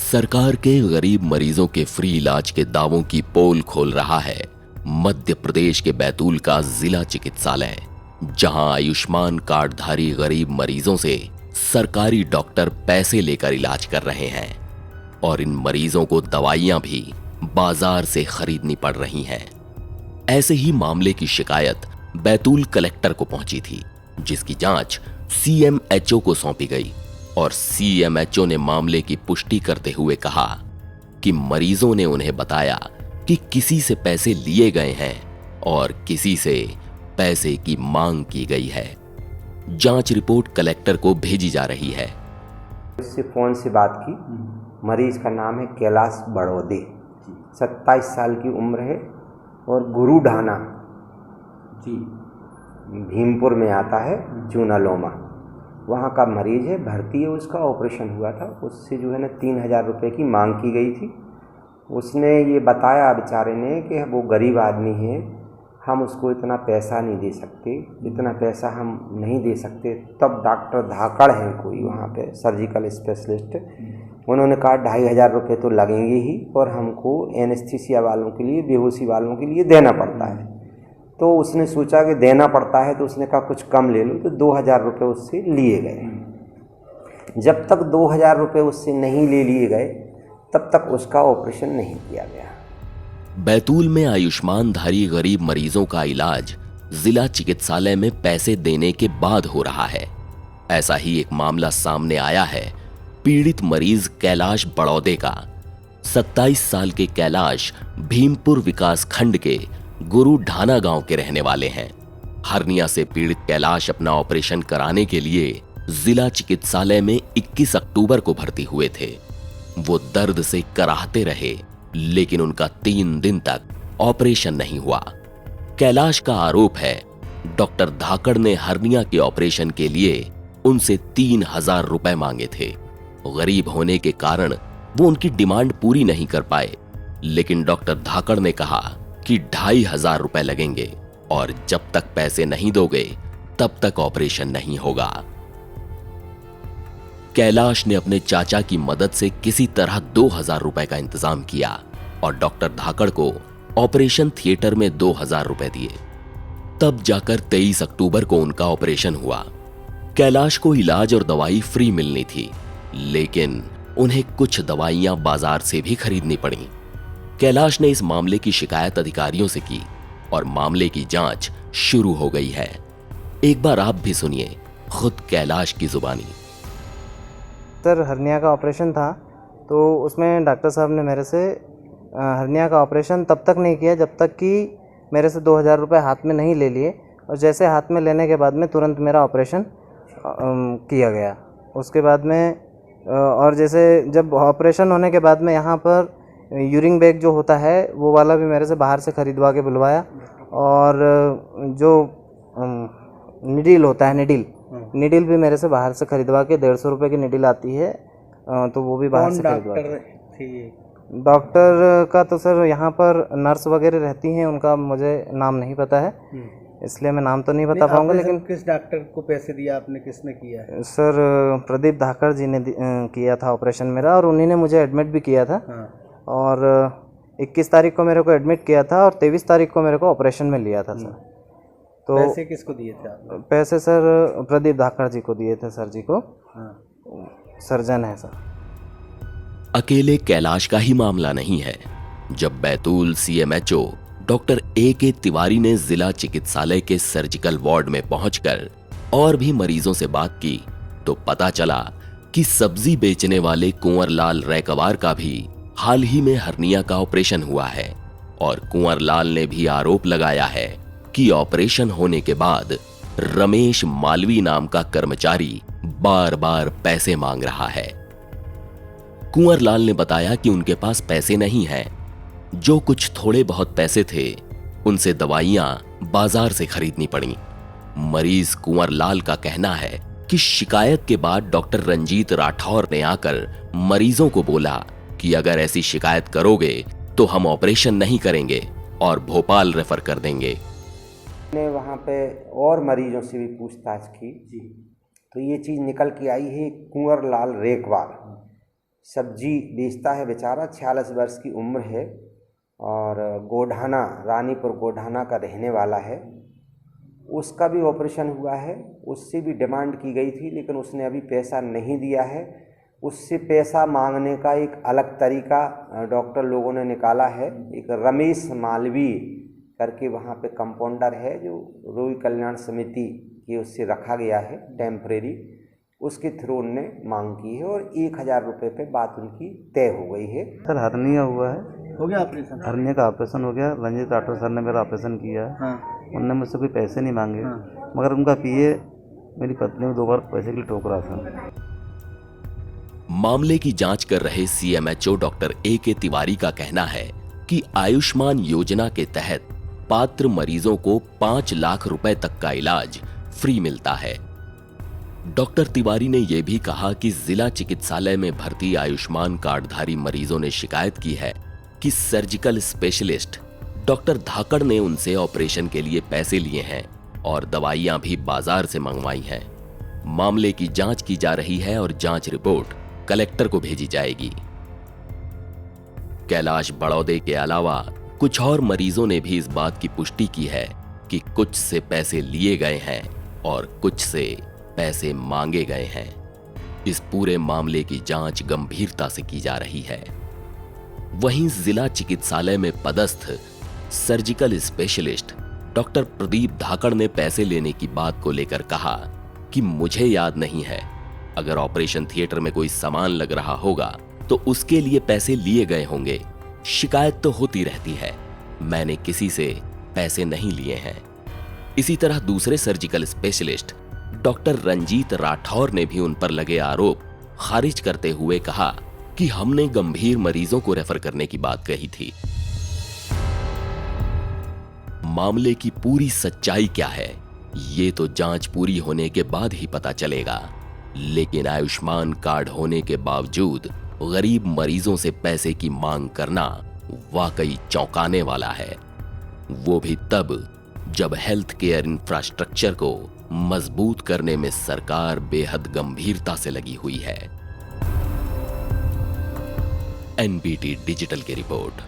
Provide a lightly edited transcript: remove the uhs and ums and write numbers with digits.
सरकार के गरीब मरीजों के फ्री इलाज के दावों की पोल खोल रहा है मध्य प्रदेश के बैतूल का जिला चिकित्सालय, जहां आयुष्मान कार्डधारी गरीब मरीजों से सरकारी डॉक्टर पैसे लेकर इलाज कर रहे हैं और इन मरीजों को दवाइयां भी बाजार से खरीदनी पड़ रही हैं। ऐसे ही मामले की शिकायत बैतूल कलेक्टर को पहुंची थी, जिसकी जांच सीएमएचओ को सौंपी गई और सीएमएचओ ने मामले की पुष्टि करते हुए कहा कि मरीजों ने उन्हें बताया कि किसी से पैसे लिए गए हैं और किसी से पैसे की मांग की गई है। जांच रिपोर्ट कलेक्टर को भेजी जा रही है। इससे फोन से बात की। मरीज का नाम है कैलाश बड़ौदे, 27 साल की उम्र है और गुरु ढाना जी भीमपुर में आता है, चूनालोमा वहाँ का मरीज है, भर्ती है। उसका ऑपरेशन हुआ था, उससे जो है ना 3000 रुपये की मांग की गई थी। उसने ये बताया बेचारे ने कि वो गरीब आदमी है, हम उसको इतना पैसा नहीं दे सकते, इतना पैसा हम नहीं दे सकते। तब डॉक्टर धाकड़ हैं कोई वहाँ पे सर्जिकल स्पेशलिस्ट, उन्होंने कहा 2500 रुपये तो लगेंगे ही और हमको एनेस्थीसिया वालों के लिए, बेहोशी वालों के लिए देना पड़ता है। तो उसने सोचा कि देना पड़ता है तो उसने कहा कुछ कम ले लो, तो 2000 रुपये उससे लिए गए। जब तक 2000 रुपये उससे नहीं ले लिए गए तब तक उसका ऑपरेशन नहीं किया गया। बैतूल में आयुष्मानधारी गरीब मरीजों का इलाज जिला चिकित्सालय में पैसे देने के बाद हो रहा है। ऐसा ही एक मामला सामने आया है पीड़ित मरीज कैलाश बड़ौदे का। 27 साल के कैलाश भीमपुर विकास खंड के गुरु ढाना गांव के रहने वाले हैं। हर्निया से पीड़ित कैलाश अपना ऑपरेशन कराने के लिए जिला चिकित्सालय में 21 अक्टूबर को भर्ती हुए थे। वो दर्द से कराहते रहे, लेकिन उनका 3 दिन तक ऑपरेशन नहीं हुआ। कैलाश का आरोप है डॉक्टर धाकड़ ने हर्निया के ऑपरेशन के लिए उनसे 3000 रुपए मांगे थे। गरीब होने के कारण वो उनकी डिमांड पूरी नहीं कर पाए, लेकिन डॉक्टर धाकड़ ने कहा कि 2500 रुपए लगेंगे और जब तक पैसे नहीं दोगे तब तक ऑपरेशन नहीं होगा। कैलाश ने अपने चाचा की मदद से किसी तरह 2000 रुपए का इंतजाम किया और डॉक्टर धाकड़ को ऑपरेशन थिएटर में 2000 रुपए दिए। तब जाकर 23 अक्टूबर को उनका ऑपरेशन हुआ। कैलाश को इलाज और दवाई फ्री मिलनी थी, लेकिन उन्हें कुछ दवाइयां बाजार से भी खरीदनी पड़ी। कैलाश ने इस मामले की शिकायत अधिकारियों से की और मामले की जांच शुरू हो गई है। एक बार आप भी सुनिए खुद कैलाश की जुबानी। सर, हर्निया का ऑपरेशन था, तो उसमें डॉक्टर साहब ने मेरे से हर्निया का ऑपरेशन तब तक नहीं किया जब तक कि मेरे से 2000 रुपये हाथ में नहीं ले लिए, और जैसे हाथ में लेने के बाद में तुरंत मेरा ऑपरेशन किया गया। उसके बाद में और जैसे जब ऑपरेशन होने के बाद में यहाँ पर यूरिन बैग जो होता है वो वाला भी मेरे से बाहर से ख़रीदवा के बुलवाया, और जो निडिल होता है, निडिल भी मेरे से बाहर से खरीदवा के 150 रुपये की निडिल आती है, तो वो भी बाहर से खरीदवा के। डॉक्टर का तो सर यहाँ पर नर्स वगैरह रहती हैं, उनका मुझे नाम नहीं पता है, इसलिए मैं नाम तो नहीं बता पाऊंगा। लेकिन किस डॉक्टर को पैसे दिया आपने, किसने किया है? सर, प्रदीप धाकड़ जी ने किया था ऑपरेशन मेरा, और उन्हीं ने मुझे एडमिट भी किया था। और 21 तारीख को मेरे को एडमिट किया था और 23 तारीख को मेरे को ऑपरेशन में लिया था सर। तो पैसे किसको दिए थे आपने? पैसे सर प्रदीप धाकड़ जी को दिए थे, सर जी को। सर्जन है सर। अकेले कैलाश का ही मामला नहीं है। जब बैतूल सीएमएचओ डॉक्टर ए.के. तिवारी ने जिला चिकित्सालय के सर्जिकल वार्ड में पहुंचकर और भी मरीजों से बात की, तो पता चला कि सब्जी बेचने वाले कुंवर लाल रैकवार का भी हाल ही में हर्निया का ऑपरेशन हुआ है, और कुंवर लाल ने भी आरोप लगाया है कि ऑपरेशन होने के बाद रमेश मालवी नाम का कर्मचारी बार बार पैसे मांग रहा है। कुंवर लाल ने बताया कि उनके पास पैसे नहीं हैं, जो कुछ थोड़े बहुत पैसे थे उनसे दवाइयां बाजार से खरीदनी पड़ी। मरीज कुंवर लाल का कहना है कि शिकायत के बाद डॉक्टर रंजीत राठौर ने आकर मरीजों को बोला कि अगर ऐसी शिकायत करोगे तो हम ऑपरेशन नहीं करेंगे और भोपाल रेफर कर देंगे। ने वहाँ पे और मरीजों से भी पूछताछ की जी, तो ये चीज़ निकल के आई है कुंवर लाल रेकवार सब्जी बेचता है बेचारा, 46 वर्ष की उम्र है और गोढ़ाना, रानीपुर गोढ़ाना का रहने वाला है। उसका भी ऑपरेशन हुआ है, उससे भी डिमांड की गई थी लेकिन उसने अभी पैसा नहीं दिया है। उससे पैसा मांगने का एक अलग तरीका डॉक्टर लोगों ने निकाला है। एक रमेश मालवीय करके वहाँ पे कंपाउंडर है जो रोगी कल्याण समिति की उससे रखा गया है टेम्परेरी, उसके थ्रू ने मांग की है और 1000 रुपये पे बात उनकी तय हो गई है। सर हर्निया हुआ है, हो गया ऑपरेशन? हर्निया का ऑपरेशन हो गया। रंजीत राठौर सर ने मेरा ऑपरेशन किया है। हाँ। उनने मुझसे कोई पैसे नहीं मांगे। हाँ। मगर उनका पीए मेरी पत्नी को 2 बार पैसे के लिए टोक रहा था। मामले की जांच कर रहे सीएमएचओ डॉक्टर ए.के. तिवारी का कहना है कि आयुष्मान योजना के तहत पात्र मरीजों को 5 लाख रुपए तक का इलाज फ्री मिलता है। डॉक्टर तिवारी ने यह भी कहा कि जिला चिकित्सालय में भर्ती आयुष्मान कार्डधारी मरीजों ने शिकायत की है कि सर्जिकल स्पेशलिस्ट डॉक्टर धाकड़ ने उनसे ऑपरेशन के लिए पैसे लिए हैं और दवाइयां भी बाजार से मंगवाई हैं। मामले की जांच की जा रही है और जांच रिपोर्ट कलेक्टर को भेजी जाएगी। कैलाश बड़ौदे के अलावा कुछ और मरीजों ने भी इस बात की पुष्टि की है कि कुछ से पैसे लिए गए हैं और कुछ से पैसे मांगे गए हैं। इस पूरे मामले की जांच गंभीरता से की जा रही है। वहीं जिला चिकित्सालय में पदस्थ सर्जिकल स्पेशलिस्ट डॉक्टर प्रदीप धाकड़ ने पैसे लेने की बात को लेकर कहा कि मुझे याद नहीं है, अगर ऑपरेशन थिएटर में कोई सामान लग रहा होगा तो उसके लिए पैसे लिए गए होंगे। शिकायत तो होती रहती है, मैंने किसी से पैसे नहीं लिए हैं। इसी तरह दूसरे surgical specialist doctor Ranjit Rathore ने भी उन पर लगे आरोप खारिज करते हुए कहा कि हमने गंभीर मरीजों को रेफर करने की बात कही थी। मामले की पूरी सच्चाई क्या है, ये तो जांच पूरी होने के बाद ही पता चलेगा। लेकिन आयुष्मान कार्ड होने के बावजूद गरीब मरीजों से पैसे की मांग करना वाकई चौंकाने वाला है। वो भी तब जब हेल्थ केयर इंफ्रास्ट्रक्चर को मजबूत करने में सरकार बेहद गंभीरता से लगी हुई है। एनबीटी डिजिटल की रिपोर्ट।